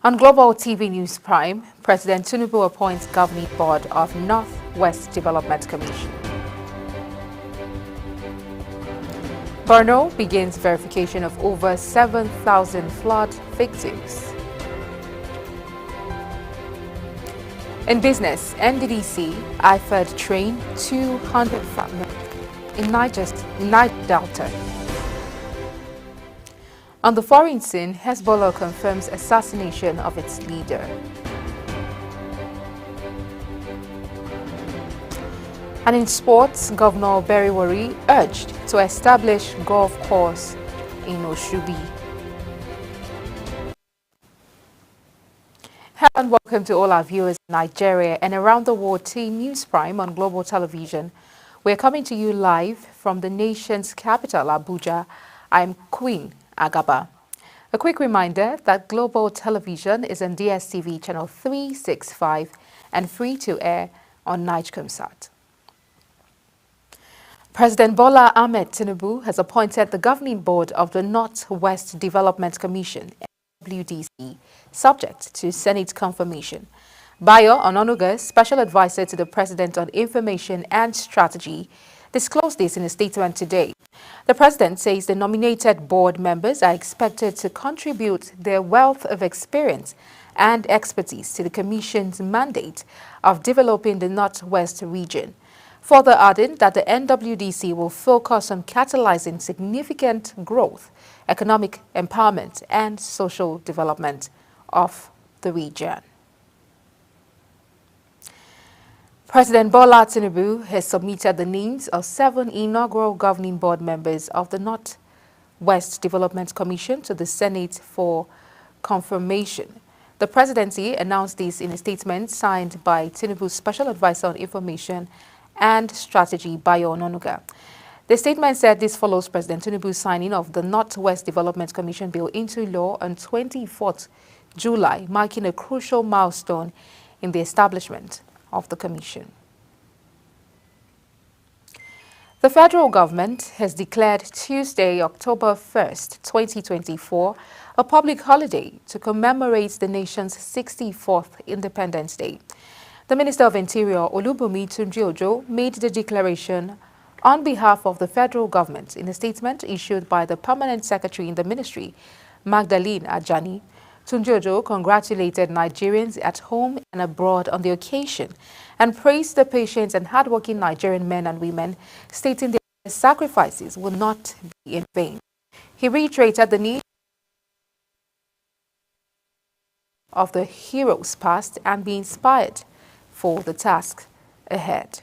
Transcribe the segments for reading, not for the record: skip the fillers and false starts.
On Global TV News Prime, President Tinubu appoints governing board of Northwest Development Commission. Borno begins verification of over 7,000 flood victims. In business, NDDC, IFED train 200 farmers in Niger Delta. On the foreign scene, Hezbollah confirms assassination of its leader. And in sports, Governor Beriwari urged to establish golf course in Oshubi. Hello and welcome to all our viewers in Nigeria and around the world to News Prime on Global Television. We're coming to you live from the nation's capital, Abuja. I'm Queen Agaba. A quick reminder that Global Television is on DSTV channel 365 and free to air on Nigecomsat. President Bola Ahmed Tinubu has appointed the governing board of the Northwest Development Commission, NWDC, subject to Senate confirmation. Bayo Ononuga, special advisor to the President on Information and Strategy, disclosed this in a statement today. The President says the nominated board members are expected to contribute their wealth of experience and expertise to the Commission's mandate of developing the Northwest region. Further adding that the NWDC will focus on catalyzing significant growth, economic empowerment, and social development of the region. President Bola Tinubu has submitted the names of 7 inaugural governing board members of the Northwest Development Commission to the Senate for confirmation. The presidency announced this in a statement signed by Tinubu's special advisor on information and strategy, Bayo Ononuga. The statement said this follows President Tinubu's signing of the Northwest Development Commission bill into law on 24th July, marking a crucial milestone in the establishment of the commission. The federal government has declared Tuesday, October 1st, 2024, a public holiday to commemorate the nation's 64th Independence Day. The Minister of Interior, Olubunmi Tunji-Ojo, made the declaration on behalf of the federal government in a statement issued by the Permanent Secretary in the Ministry, Magdalene Ajani. Tunji-Ojo congratulated Nigerians at home and abroad on the occasion and praised the patient and hardworking Nigerian men and women, stating their sacrifices will not be in vain. He reiterated the need of the heroes past and be inspired for the task ahead.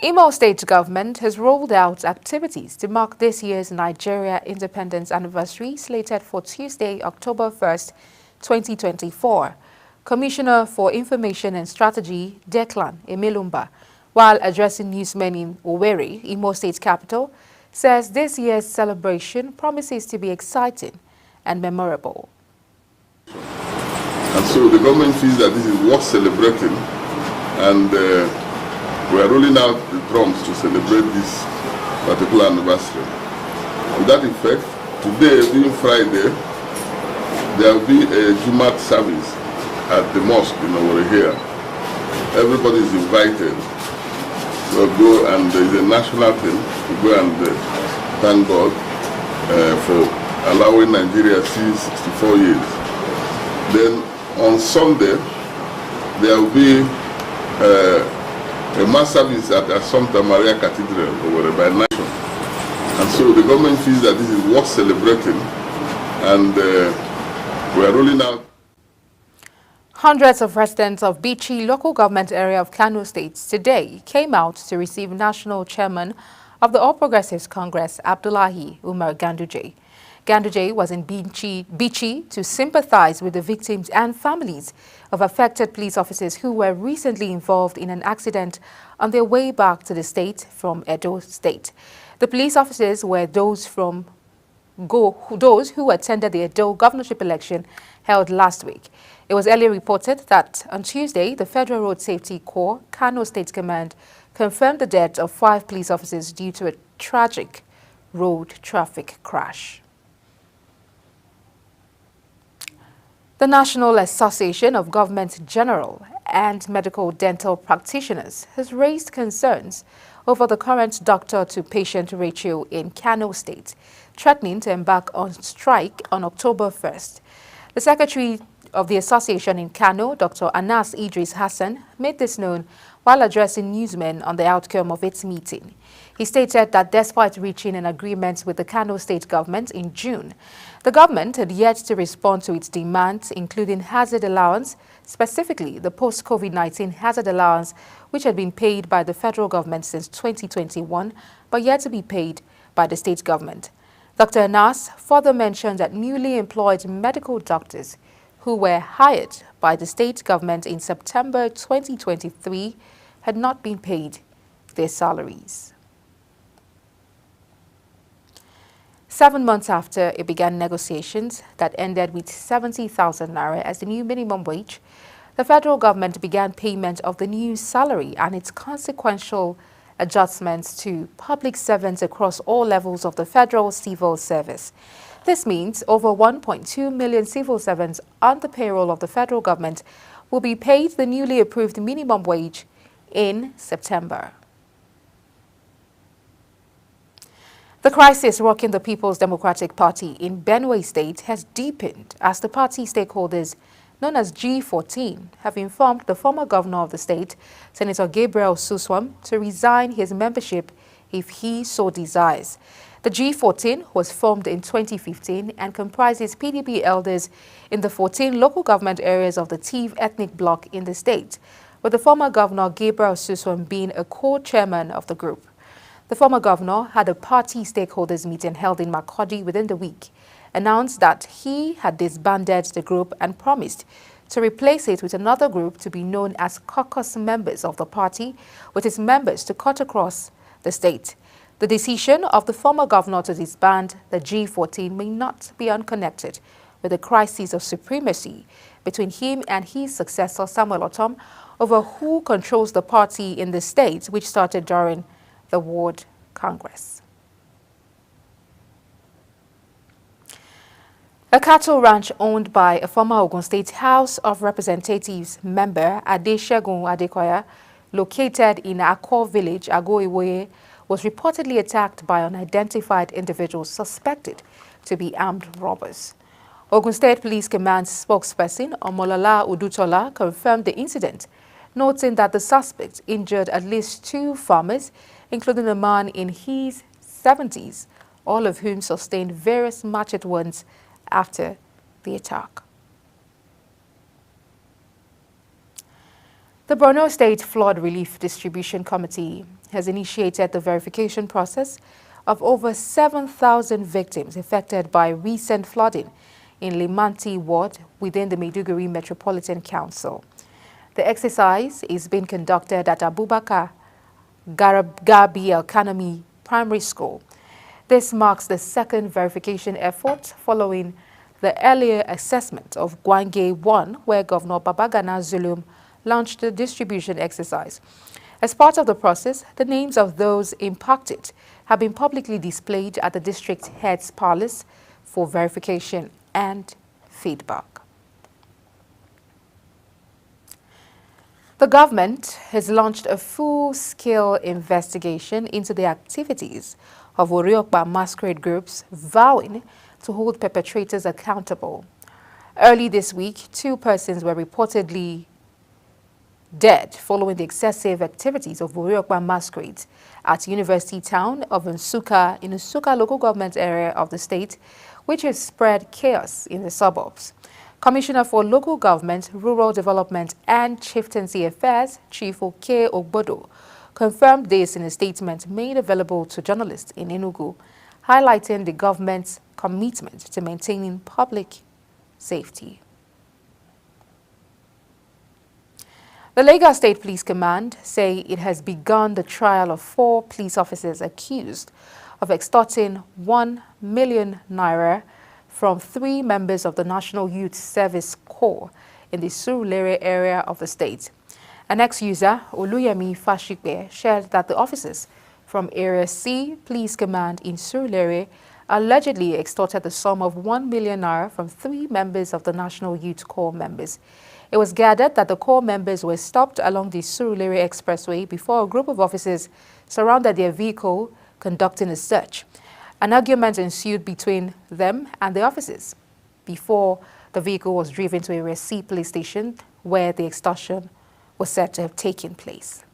Imo State government has rolled out activities to mark this year's Nigeria independence anniversary slated for Tuesday, October 1st, 2024. Commissioner for Information and Strategy, Declan Emelumba, while addressing newsmen in Owerri, Imo State capital, says this year's celebration promises to be exciting and memorable. And so the government feels that this is worth celebrating, and we are rolling out the drums to celebrate this particular anniversary. To that effect, today, being Friday, there will be a Jumat service at the mosque in Owerri here. Everybody is invited to go, and there is a national thing to go and thank God for allowing Nigeria to see 64 years. Then on Sunday, there will be a mass service at Assumpta Maria Cathedral over by nation. And so the government feels that this is worth celebrating, and we are rolling out. Hundreds of residents of Bichi local government area of Kano State today came out to receive National Chairman of the All Progressives Congress, Abdullahi Umar Ganduje. Ganduje was in Bichi to sympathize with the victims and families of affected police officers who were recently involved in an accident on their way back to the state from Edo State. The police officers were those who attended the Edo governorship election held last week. It was earlier reported that on Tuesday, the Federal Road Safety Corps, Kano State Command, confirmed the death of 5 police officers due to a tragic road traffic crash. The National Association of Government General and Medical Dental Practitioners has raised concerns over the current doctor-to-patient ratio in Kano State, threatening to embark on strike on October 1st. The Secretary of the association in Kano, Dr. Anas Idris Hassan, made this known while addressing newsmen on the outcome of its meeting. He stated that despite reaching an agreement with the Kano state government in June, the government had yet to respond to its demands, including hazard allowance, specifically the post-COVID-19 hazard allowance, which had been paid by the federal government since 2021, but yet to be paid by the state government. Dr. Anas further mentioned that newly employed medical doctors who were hired by the state government in September 2023 had not been paid their salaries. 7 months after it began negotiations that ended with 70,000 naira as the new minimum wage, the federal government began payment of the new salary and its consequential adjustments to public servants across all levels of the federal civil service. This means over 1.2 million civil servants on the payroll of the federal government will be paid the newly approved minimum wage in September. The crisis rocking the People's Democratic Party in Benue State has deepened as the party stakeholders, known as G14, have informed the former governor of the state, Senator Gabriel Suswam, to resign his membership if he so desires. The G14 was formed in 2015 and comprises PDP elders in the 14 local government areas of the Tiv ethnic bloc in the state, with the former governor Gabriel Suswam being a co-chairman of the group. The former governor had a party stakeholders meeting held in Makurdi within the week, announced that he had disbanded the group and promised to replace it with another group to be known as caucus members of the party, with its members to cut across the state. The decision of the former governor to disband the G14 may not be unconnected with the crisis of supremacy between him and his successor Samuel Otom over who controls the party in the state, which started during the Ward Congress. A cattle ranch owned by a former Ogun State House of Representatives member, Adesegun Adekoya, located in Akko village, Ago-Iwoye, was reportedly attacked by unidentified individuals suspected to be armed robbers. Ogun State Police Command spokesperson Omolola Udutola confirmed the incident, noting that the suspect injured at least 2 farmers, including a man in his 70s, all of whom sustained various machete wounds after the attack. The Borno State Flood Relief Distribution Committee has initiated the verification process of over 7,000 victims affected by recent flooding in Limanti Ward within the Maiduguri Metropolitan Council. The exercise is being conducted at Abubakar Gabi Al-Kanami Primary School. This marks the second verification effort following the earlier assessment of Gwange 1, where Governor Babagana Zulum launched the distribution exercise. As part of the process, the names of those impacted have been publicly displayed at the district head's palace for verification and feedback. The government has launched a full-scale investigation into the activities of Oriokpa masquerade groups, vowing to hold perpetrators accountable. Early this week, 2 persons were reportedly dead following the excessive activities of Oriokpa masquerades at University Town of Nsukka in Nsukka local government area of the state, which has spread chaos in the suburbs. Commissioner for Local Government, Rural Development and Chieftaincy Affairs, Chief Oke Ogbodo, confirmed this in a statement made available to journalists in Enugu, highlighting the government's commitment to maintaining public safety. The Lagos State Police Command say it has begun the trial of 4 police officers accused of extorting 1 million naira from 3 members of the National Youth Service Corps in the Surulere area of the state. An ex-user, Oluyemi Fashikbe, shared that the officers from Area C Police Command in Surulere allegedly extorted the sum of 1 million naira from 3 members of the National Youth Corps members. It was gathered that the Corps members were stopped along the Surulere Expressway before a group of officers surrounded their vehicle, conducting a search. An argument ensued between them and the officers before the vehicle was driven to a Resi police station where the extortion was said to have taken place.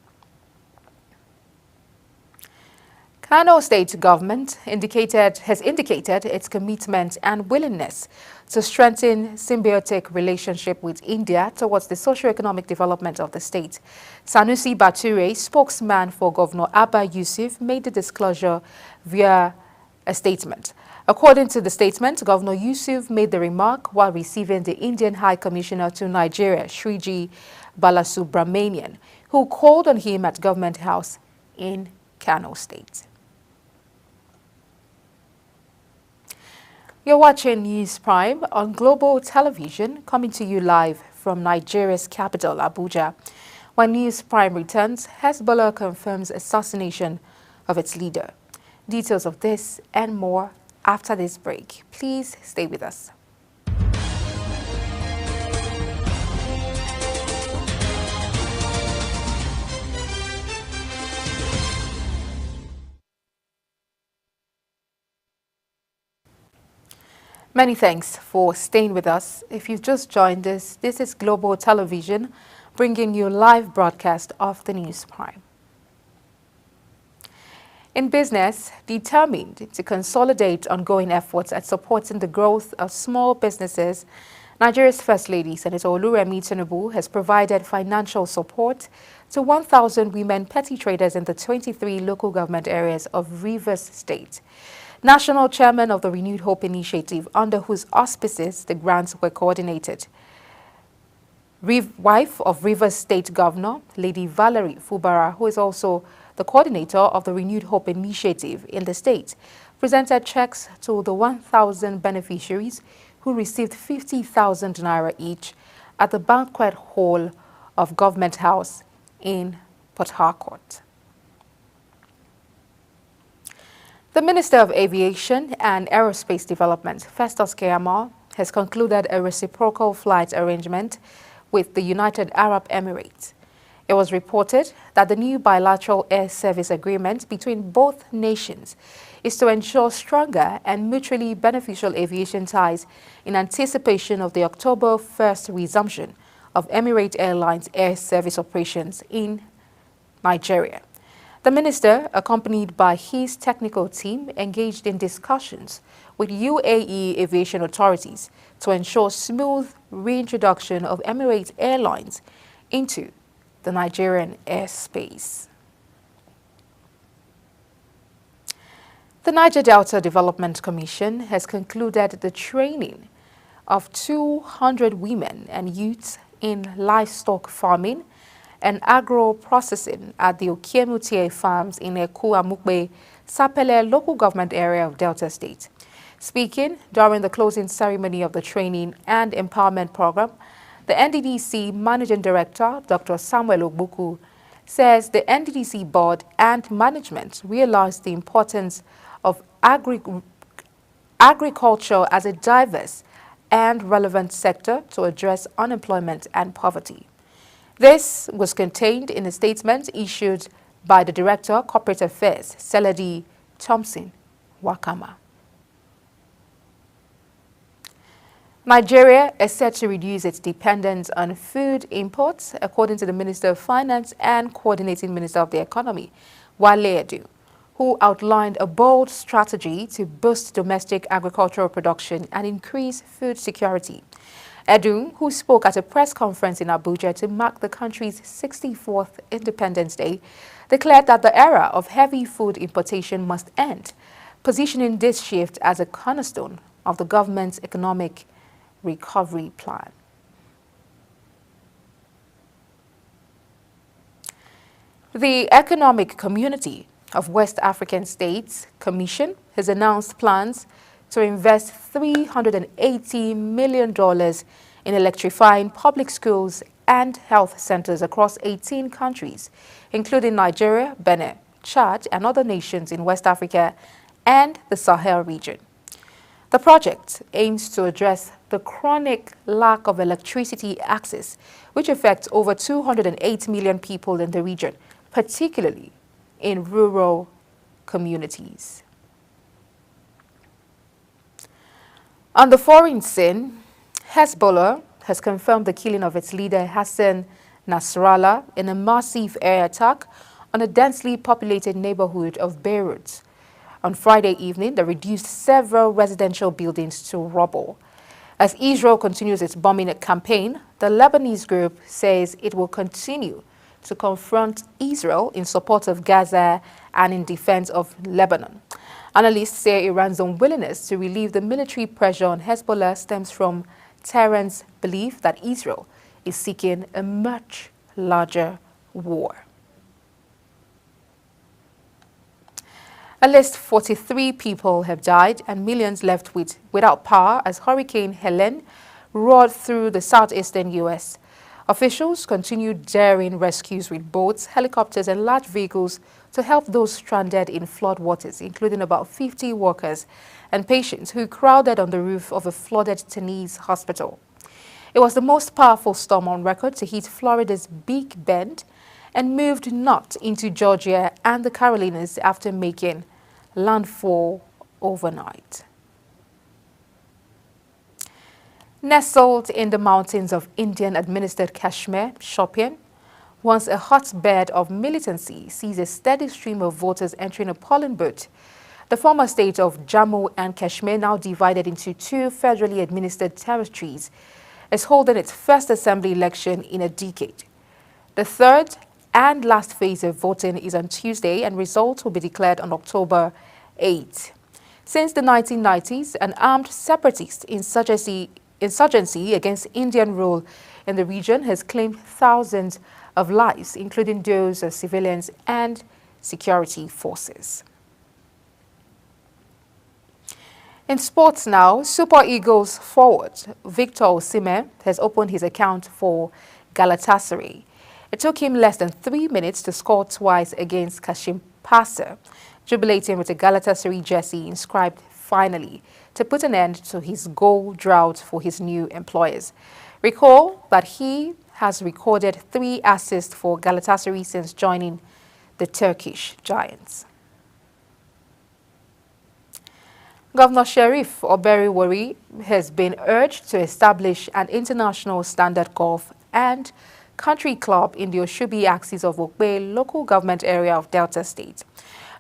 Kano State government has indicated its commitment and willingness to strengthen symbiotic relationship with India towards the socio-economic development of the state. Sanusi Bature, spokesman for Governor Abba Yusuf, made the disclosure via a statement. According to the statement, Governor Yusuf made the remark while receiving the Indian High Commissioner to Nigeria, Shriji Balasubramanian, who called on him at Government House in Kano State. You're watching News Prime on Global Television, coming to you live from Nigeria's capital, Abuja. When News Prime returns, Hezbollah confirms assassination of its leader. Details of this and more after this break. Please stay with us. Many thanks for staying with us. If you've just joined us, this is Global Television, bringing you live broadcast of the News Prime. In business, determined to consolidate ongoing efforts at supporting the growth of small businesses, Nigeria's First Lady, Senator Oluremi Tinubu, has provided financial support to 1,000 women petty traders in the 23 local government areas of Rivers State. National Chairman of the Renewed Hope Initiative, under whose auspices the grants were coordinated, wife of Rivers State Governor, Lady Valerie Fubara, who is also the coordinator of the Renewed Hope Initiative in the state, presented checks to the 1,000 beneficiaries who received 50,000 naira each at the banquet hall of Government House in Port Harcourt. The Minister of Aviation and Aerospace Development, Festus Keyamo, has concluded a reciprocal flight arrangement with the United Arab Emirates. It was reported that the new bilateral air service agreement between both nations is to ensure stronger and mutually beneficial aviation ties in anticipation of the October 1st resumption of Emirate Airlines air service operations in Nigeria. The minister, accompanied by his technical team, engaged in discussions with UAE aviation authorities to ensure smooth reintroduction of Emirates Airlines into the Nigerian airspace. The Niger Delta Development Commission has concluded the training of 200 women and youths in livestock farming and agro-processing at the Okiemutie farms in Eku Amukbe, Sapele local government area of Delta State. Speaking during the closing ceremony of the training and empowerment program, the NDDC Managing Director, Dr. Samuel Ogbuku, says the NDDC board and management realized the importance of agriculture as a diverse and relevant sector to address unemployment and poverty. This was contained in a statement issued by the Director, Corporate Affairs, Seledi Thompson Wakama. Nigeria is set to reduce its dependence on food imports, according to the Minister of Finance and Coordinating Minister of the Economy, Wale Edu, who outlined a bold strategy to boost domestic agricultural production and increase food security. Edu, who spoke at a press conference in Abuja to mark the country's 64th Independence Day, declared that the era of heavy food importation must end, positioning this shift as a cornerstone of the government's economic recovery plan. The Economic Community of West African States Commission has announced plans to invest $380 million in electrifying public schools and health centers across 18 countries, including Nigeria, Benin, Chad, and other nations in West Africa and the Sahel region. The project aims to address the chronic lack of electricity access, which affects over 208 million people in the region, particularly in rural communities. On the foreign scene, Hezbollah has confirmed the killing of its leader Hassan Nasrallah in a massive air attack on a densely populated neighborhood of Beirut. On Friday evening, they reduced several residential buildings to rubble. As Israel continues its bombing campaign, the Lebanese group says it will continue to confront Israel in support of Gaza and in defense of Lebanon. Analysts say Iran's unwillingness to relieve the military pressure on Hezbollah stems from Tehran's belief that Israel is seeking a much larger war. At least 43 people have died and millions left without power as Hurricane Helene roared through the southeastern U.S. Officials continue daring rescues with boats, helicopters and large vehicles to help those stranded in floodwaters, including about 50 workers and patients who crowded on the roof of a flooded Tennessee hospital. It was the most powerful storm on record to hit Florida's Big Bend and moved north into Georgia and the Carolinas after making landfall overnight. Nestled in the mountains of Indian-administered Kashmir, Shopian, once a hotbed of militancy, sees a steady stream of voters entering a polling booth. The former state of Jammu and Kashmir, now divided into two federally administered territories, is holding its first assembly election in a decade. The third and last phase of voting is on Tuesday, and results will be declared on October 8. Since the 1990s, an armed separatist insurgency against Indian rule in the region has claimed thousands of lives, including those of civilians and security forces. In sports now, Super Eagles forward Victor Osimhen has opened his account for Galatasaray. It took him less than 3 minutes to score twice against Kashim Passer, jubilating with a Galatasaray jersey inscribed "Finally," to put an end to his goal drought for his new employers. Recall that he has recorded 3 assists for Galatasaray since joining the Turkish Giants. Governor Sheriff Oberiwori has been urged to establish an international standard golf and country club in the Oshubi axis of Okpe local government area of Delta State.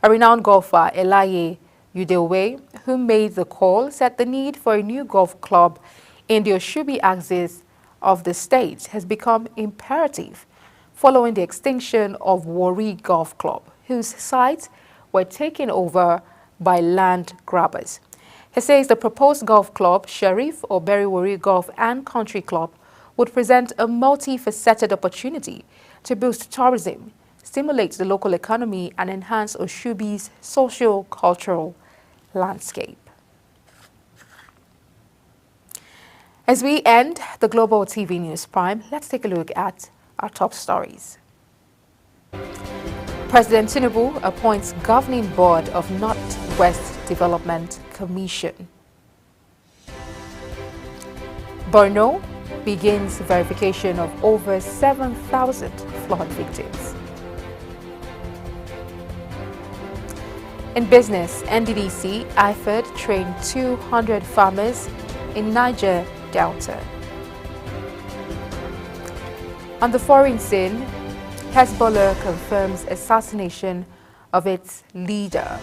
A renowned golfer, Elaye Udewe, who made the call, said the need for a new golf club in the Oshubi axis of the state has become imperative following the extinction of Wari Golf Club, whose sites were taken over by land grabbers. He says the proposed golf club, Sheriff Oberiwori Golf and Country Club, would present a multifaceted opportunity to boost tourism, stimulate the local economy, and enhance Oshubi's socio-cultural landscape. As we end the Global TV News Prime, let's take a look at our top stories. President Tinubu appoints governing board of Northwest Development Commission. Borno begins verification of over 7,000 flood victims. In business, NDDC, IFED trained 200 farmers in Niger Delta. On the foreign scene, Hezbollah confirms assassination of its leader.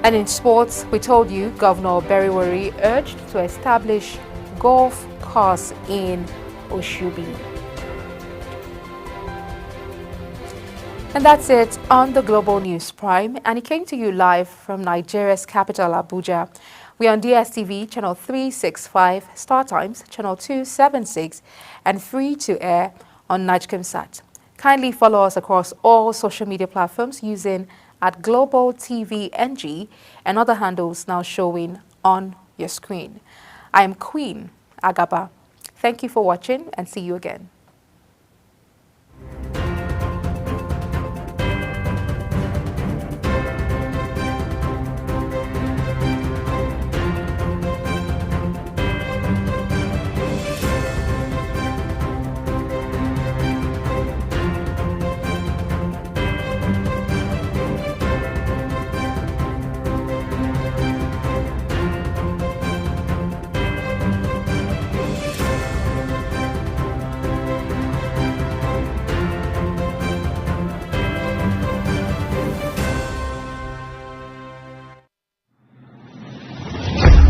And in sports, we told you Governor Oberiwori urged to establish golf course in Oshubi. And that's it on the Global News Prime, and it came to you live from Nigeria's capital, Abuja. We are on DSTV channel 365, Star Times channel 276, and free to air on NIGECOMSAT. Kindly follow us across all social media platforms using @Global TV NG and other handles now showing on your screen. I am Queen Agaba. Thank you for watching and see you again.